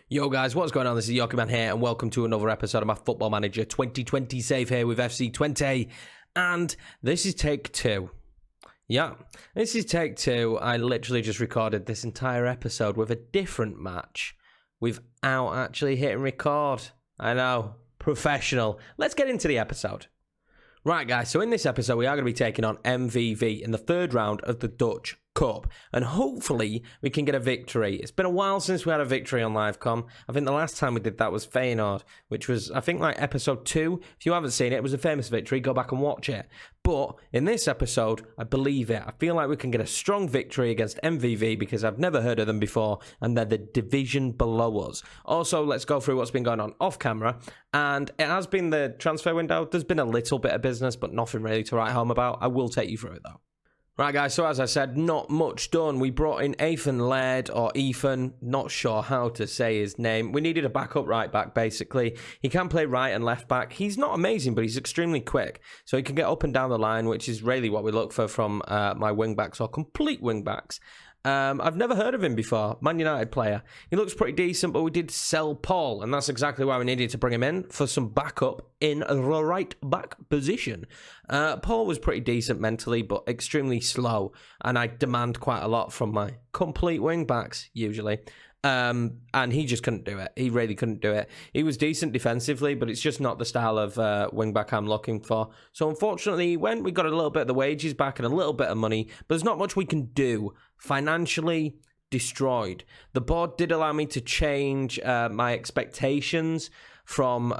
Yo guys, what's going on? This is Yoki Man here and welcome to another episode of my Football Manager 2020 save here with FC Twente. And this is take two. Yeah, this is take two. I literally just recorded this entire episode with a different match without actually hitting record. I know, professional. Let's get into the episode. Right guys, so in this episode we are going to be taking on MVV in the third round of the Dutch Cup, and hopefully we can get a victory. It's been a while since we had a victory on Livecom. I think the last time we did that was Feyenoord, which was, I think, like episode 2. If you haven't seen it, it was a famous victory. Go back and watch it. But in this episode, I believe it. I feel like we can get a strong victory against MVV because I've never heard of them before, and they're the division below us. Also, let's go through what's been going on off camera. And it has been the transfer window. There's been a little bit of business, but nothing really to write home about. I will take you through it, though. Right, guys, so as I said, not much done. We brought in Ethan Laird, or Ethan, not sure how to say his name. We needed a backup right back, basically. He can play right and left back. He's not amazing, but he's extremely quick. So he can get up and down the line, which is really what we look for from my wing backs, or complete wing backs. I've never heard of him before. Man United player. He looks pretty decent, but we did sell Paul, and that's exactly why we needed to bring him in for some backup in the right back position. Paul was pretty decent mentally, but extremely slow, and I demand quite a lot from my complete wing backs usually. And he just couldn't do it. He really couldn't do it. He was decent defensively, but it's just not the style of wing-back I'm looking for. So unfortunately, when we got a little bit of the wages back and a little bit of money, but there's not much we can do. Financially destroyed. The board did allow me to change my expectations from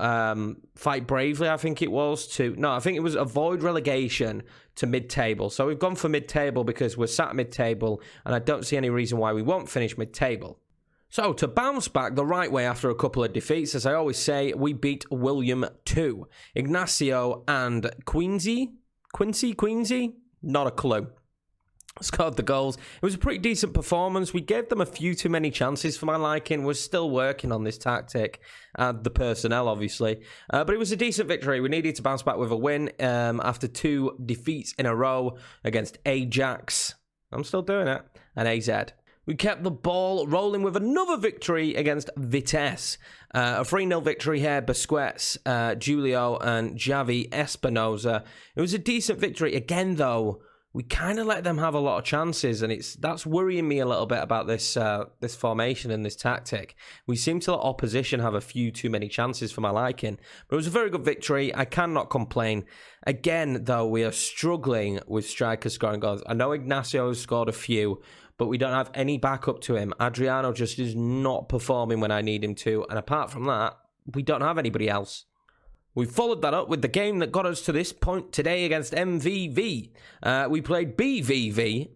Fight Bravely, I think it was, to... No, I think it was avoid relegation to mid-table. So we've gone for mid-table because we're sat mid-table, and I don't see any reason why we won't finish mid-table. So, to bounce back the right way after a couple of defeats, as I always say, we beat William 2. Ignacio and Quincy? Not a clue. Scored the goals. It was a pretty decent performance. We gave them a few too many chances for my liking. We're still working on this tactic and the personnel, obviously. But it was a decent victory. We needed to bounce back with a win after 2 defeats in a row against Ajax. I'm still doing it. And AZ. We kept the ball rolling with another victory against Vitesse. A 3-0 victory here. Busquets, Julio, and Javi Espinosa. It was a decent victory. Again, though, we kind of let them have a lot of chances, and that's worrying me a little bit about this this formation and this tactic. We seem to let opposition have a few too many chances for my liking. But it was a very good victory. I cannot complain. Again, though, we are struggling with strikers scoring goals. I know Ignacio has scored a few, but we don't have any backup to him. Adriano just is not performing when I need him to. And apart from that, we don't have anybody else. We followed that up with the game that got us to this point today against MVV. We played BVV.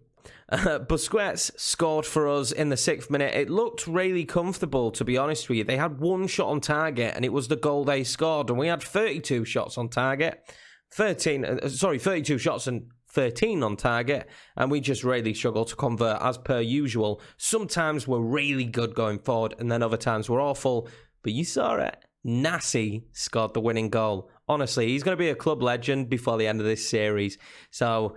Busquets scored for us in the 6th minute. It looked really comfortable, to be honest with you. They had 1 shot on target, and it was the goal they scored. And we had 32 shots on target. 32 shots and 13 on target, and we just really struggle to convert as per usual. Sometimes we're really good going forward, and then other times we're awful. But you saw it. Nassi scored the winning goal. Honestly, he's going to be a club legend before the end of this series. So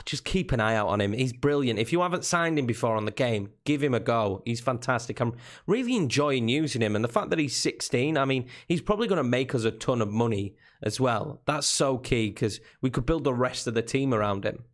just keep an eye out on him. He's brilliant. If you haven't signed him before on the game, give him a go. He's fantastic. I'm really enjoying using him. And the fact that he's 16, I mean, he's probably going to make us a ton of money as well. That's so key because we could build the rest of the team around him.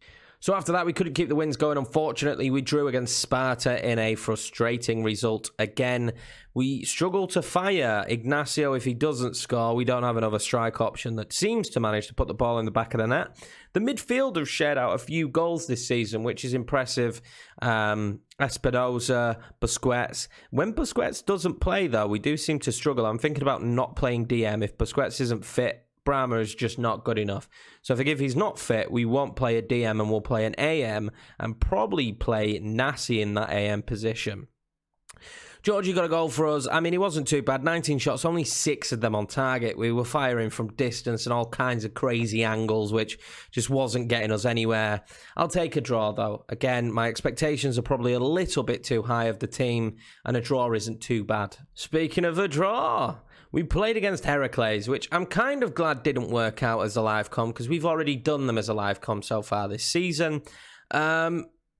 So after that, we couldn't keep the wins going. Unfortunately, we drew against Sparta in a frustrating result. Again, we struggle to fire Ignacio. If he doesn't score, we don't have another strike option that seems to manage to put the ball in the back of the net. The midfield have shared out a few goals this season, which is impressive. Espinosa, Busquets. When Busquets doesn't play, though, we do seem to struggle. I'm thinking about not playing DM if Busquets isn't fit. Brahma is just not good enough. So if he's not fit, we won't play a DM and we'll play an AM and probably play Nassi in that AM position. Georgie got a goal for us. I mean, it wasn't too bad. 19 shots, only 6 of them on target. We were firing from distance and all kinds of crazy angles, which just wasn't getting us anywhere. I'll take a draw, though. Again, my expectations are probably a little bit too high of the team, and a draw isn't too bad. Speaking of a draw, we played against Heracles, which I'm kind of glad didn't work out as a live com, because we've already done them as a live com so far this season.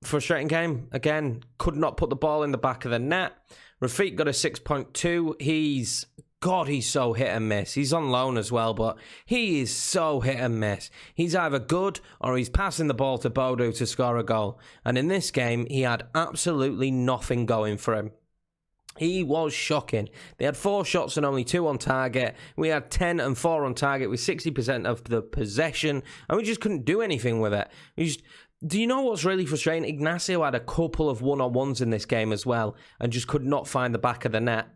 Frustrating game. Again, could not put the ball in the back of the net. Rafiq got a 6.2. He's so hit and miss. He's on loan as well, but he is so hit and miss. He's either good or he's passing the ball to Bodo to score a goal. And in this game, he had absolutely nothing going for him. He was shocking. They had 4 shots and only 2 on target. We had 10 and 4 on target with 60% of the possession, and we just couldn't do anything with it. Do you know what's really frustrating? Ignacio had a couple of one-on-ones in this game as well and just could not find the back of the net.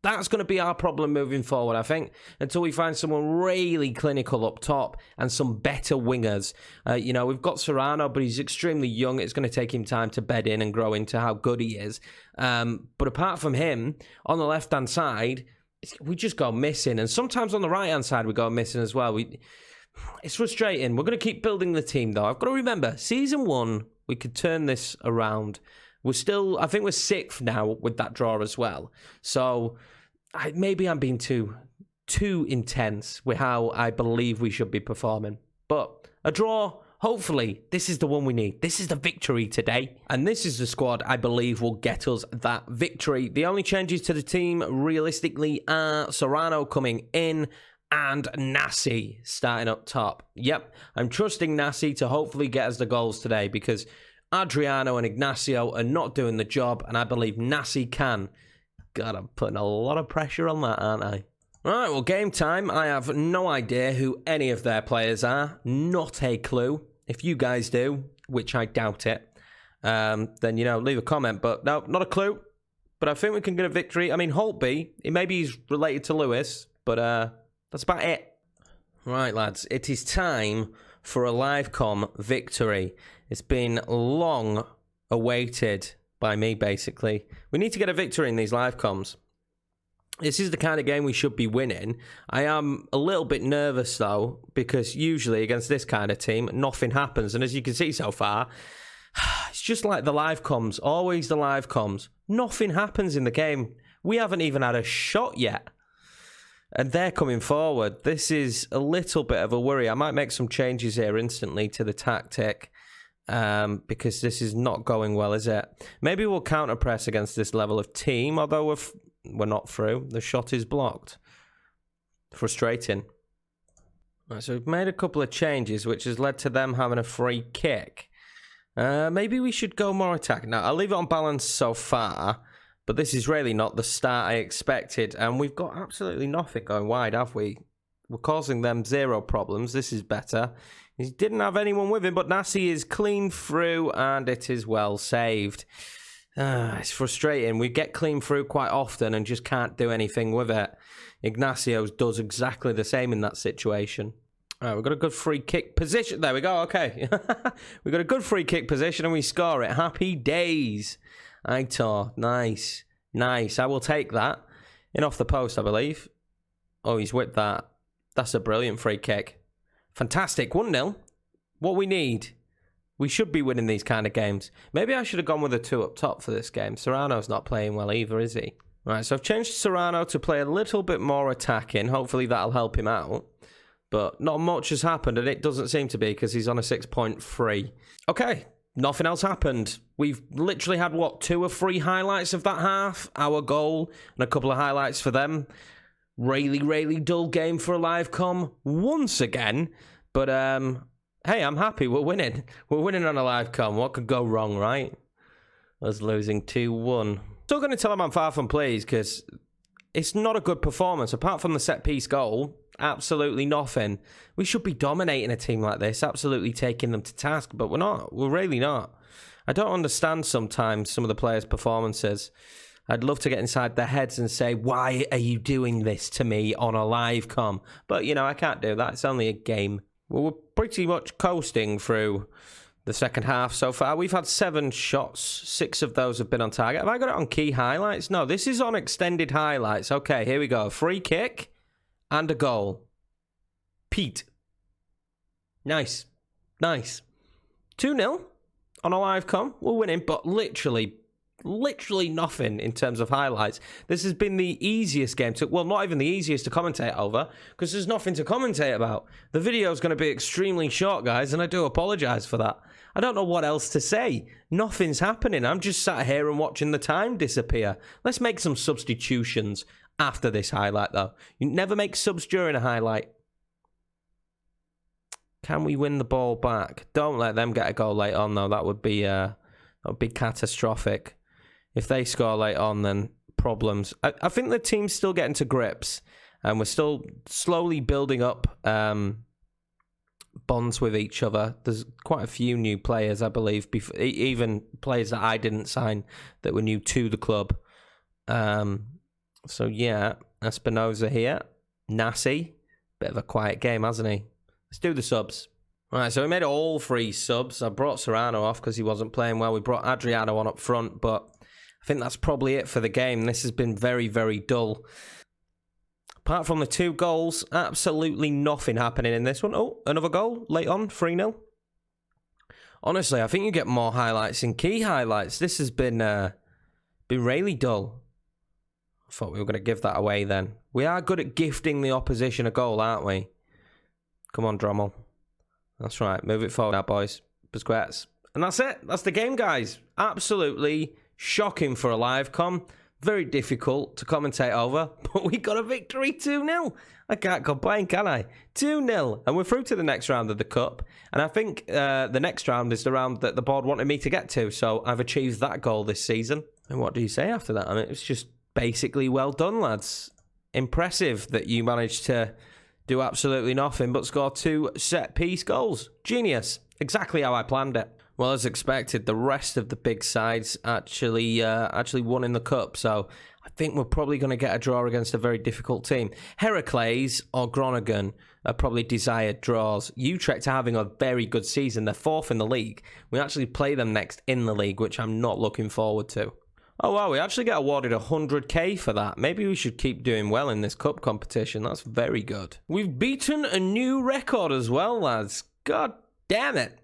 That's going to be our problem moving forward, I think, until we find someone really clinical up top and some better wingers. We've got Serrano, but he's extremely young. It's going to take him time to bed in and grow into how good he is. But apart from him, on the left-hand side, we just go missing. And sometimes on the right-hand side, we go missing as well. It's frustrating. We're going to keep building the team, though. I've got to remember, Season 1, we could turn this around. I think we're 6th now with that draw as well. So maybe I'm being too intense with how I believe we should be performing. But a draw, hopefully, this is the one we need. This is the victory today. And this is the squad I believe will get us that victory. The only changes to the team, realistically, are Serrano coming in and Nasi starting up top. Yep, I'm trusting Nasi to hopefully get us the goals today because Adriano and Ignacio are not doing the job, and I believe Nasi can. God, I'm putting a lot of pressure on that, aren't I? Right, well, game time. I have no idea who any of their players are. Not a clue. If you guys do, which I doubt it, then, leave a comment. But no, not a clue. But I think we can get a victory. I mean, Holtby, maybe he's related to Lewis, but that's about it. Right, lads, it is time for a livecom victory. It's been long awaited by me, basically. We need to get a victory in these livecoms. This is the kind of game we should be winning. I am a little bit nervous, though, because usually against this kind of team, nothing happens. And as you can see so far, it's just like the livecoms. Always the livecoms. Nothing happens in the game. We haven't even had a shot yet. And they're coming forward. This is a little bit of a worry. I might make some changes here instantly to the tactic. Because this is not going well, is it? Maybe we'll counter press against this level of team, although we're not through. The shot is blocked. Frustrating. Right, so we've made a couple of changes, which has led to them having a free kick. Maybe we should go more attack. Now, I'll leave it on balance so far, but this is really not the start I expected, and we've got absolutely nothing going wide, have we? We're causing them 0 problems. This is better. He didn't have anyone with him, but Nasi is clean through, and it is well saved. It's frustrating. We get clean through quite often and just can't do anything with it. Ignacio does exactly the same in that situation. All right, we've got a good free kick position. There we go, okay. We've got a good free kick position, and we score it. Happy days. Aitor, nice. Nice, I will take that. In off the post, I believe. Oh, he's whipped that. That's a brilliant free kick. Fantastic. 1-0. What we need. We should be winning these kind of games. Maybe I should have gone with a 2 up top for this game. Serrano's not playing well either, is he? Right, so I've changed Serrano to play a little bit more attacking. Hopefully that'll help him out. But not much has happened, and it doesn't seem to be because he's on a 6.3. Okay, nothing else happened. We've literally had, 2 or 3 highlights of that half? Our goal and a couple of highlights for them. Really dull game for a livecom once again. But, hey, I'm happy. We're winning. We're winning on a livecom. What could go wrong, right? Us losing 2-1. Still going to tell them I'm far from pleased because it's not a good performance. Apart from the set-piece goal, absolutely nothing. We should be dominating a team like this, absolutely taking them to task, but we're not. We're really not. I don't understand sometimes some of the players' performances. I'd love to get inside their heads and say, why are you doing this to me on a live com? But, I can't do that. It's only a game. Well, we're pretty much coasting through the second half so far. We've had 7 shots. 6 of those have been on target. Have I got it on key highlights? No, this is on extended highlights. Okay, here we go. Free kick and a goal. Pete. Nice. 2-0 on a live com. We're winning, but literally nothing in terms of highlights. This has been the easiest game to, well, not even the easiest to commentate over, because there's nothing to commentate about. The video is going to be extremely short, guys, and I do apologize for that. I don't know what else to say. Nothing's happening. I'm just sat here and watching the time disappear. Let's make some substitutions after this highlight, though. You never make subs during a highlight. Can we win the ball back? Don't let them get a goal late on, though. That would be catastrophic. If they score late on, then problems. I think the team's still getting to grips, and we're still slowly building up bonds with each other. There's quite a few new players, I believe, even players that I didn't sign that were new to the club. So yeah, Espinoza here. Nasi, bit of a quiet game, hasn't he? Let's do the subs. Right, so we made all 3 subs. I brought Serrano off because he wasn't playing well. We brought Adriano on up front, but I think that's probably it for the game. This has been very, very dull. Apart from the 2 goals, absolutely nothing happening in this one. Oh, another goal late on, 3-0. Honestly, I think you get more highlights in key highlights. This has been really dull. I thought we were going to give that away then. We are good at gifting the opposition a goal, aren't we? Come on, Drommel. That's right. Move it forward now, boys. Busquets. And that's it. That's the game, guys. Absolutely shocking for a live com. Very difficult to commentate over. But we got a victory 2-0. I can't complain, can I? 2-0. And we're through to the next round of the Cup. And I think the next round is the round that the board wanted me to get to. So I've achieved that goal this season. And what do you say after that? I mean, it's just basically well done, lads. Impressive that you managed to do absolutely nothing but score 2 set-piece goals. Genius. Exactly how I planned it. Well, as expected, the rest of the big sides actually won in the Cup, so I think we're probably going to get a draw against a very difficult team. Heracles or Groningen are probably desired draws. Utrecht are having a very good season. They're 4th in the league. We actually play them next in the league, which I'm not looking forward to. Oh, wow, we actually get awarded 100k for that. Maybe we should keep doing well in this cup competition. That's very good. We've beaten a new record as well, lads. God damn it.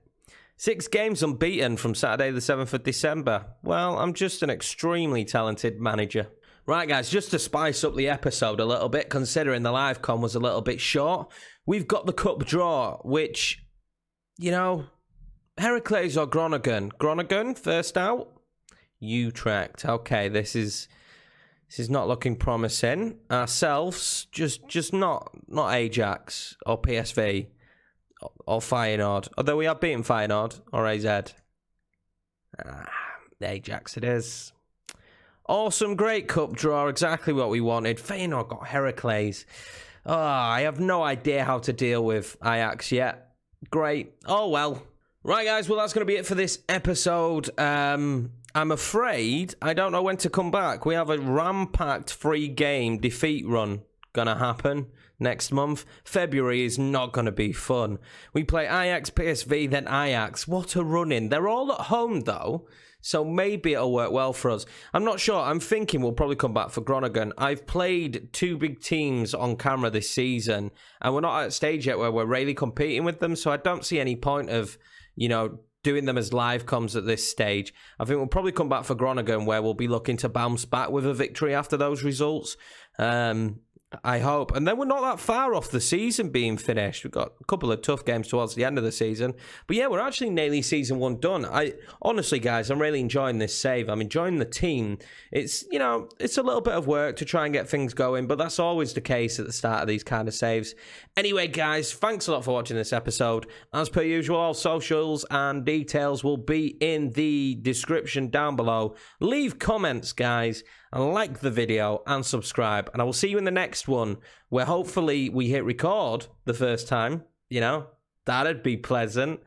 6 games unbeaten from Saturday the 7th of December. Well, I'm just an extremely talented manager. Right, guys, just to spice up the episode a little bit, considering the live com was a little bit short, we've got the cup draw, which, you know, Heracles or Groningen? Groningen, first out. Utrecht. Okay, this is not looking promising. Ourselves, just not Ajax or PSV or Feyenoord. Although we have beaten Feyenoord or AZ. Ajax it is. Awesome, great cup draw. Exactly what we wanted. Feyenoord got Heracles. Oh, I have no idea how to deal with Ajax yet. Great. Oh, well. Right, guys. Well, that's going to be it for this episode. I'm afraid I don't know when to come back. We have a ram-packed 3-game defeat run gonna happen next month. February is not gonna be fun. We play Ajax, PSV, then Ajax. What a run-in. They're all at home, though, so maybe it'll work well for us. I'm not sure. I'm thinking we'll probably come back for Groningen. I've played 2 big teams on camera this season, and we're not at a stage yet where we're really competing with them, so I don't see any point of, you know, doing them as live comms at this stage. I think we'll probably come back for Groningen, where we'll be looking to bounce back with a victory after those results. I hope. And then we're not that far off the season being finished. We've got a couple of tough games towards the end of the season. But yeah, we're actually nearly season 1 done. Honestly, guys, I'm really enjoying this save. I'm enjoying the team. It's, you know, it's a little bit of work to try and get things going, but that's always the case at the start of these kind of saves. Anyway, guys, thanks a lot for watching this episode. As per usual, all socials and details will be in the description down below. Leave comments, guys, and like the video and subscribe. And I will see you in the next one, where hopefully we hit record the first time. You know, that'd be pleasant.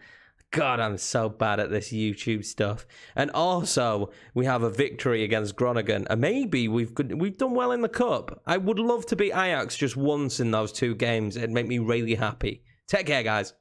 God, I'm so bad at this YouTube stuff. And also, we have a victory against Groningen. And maybe we've done well in the cup. I would love to beat Ajax just once in those 2 games. It'd make me really happy. Take care, guys.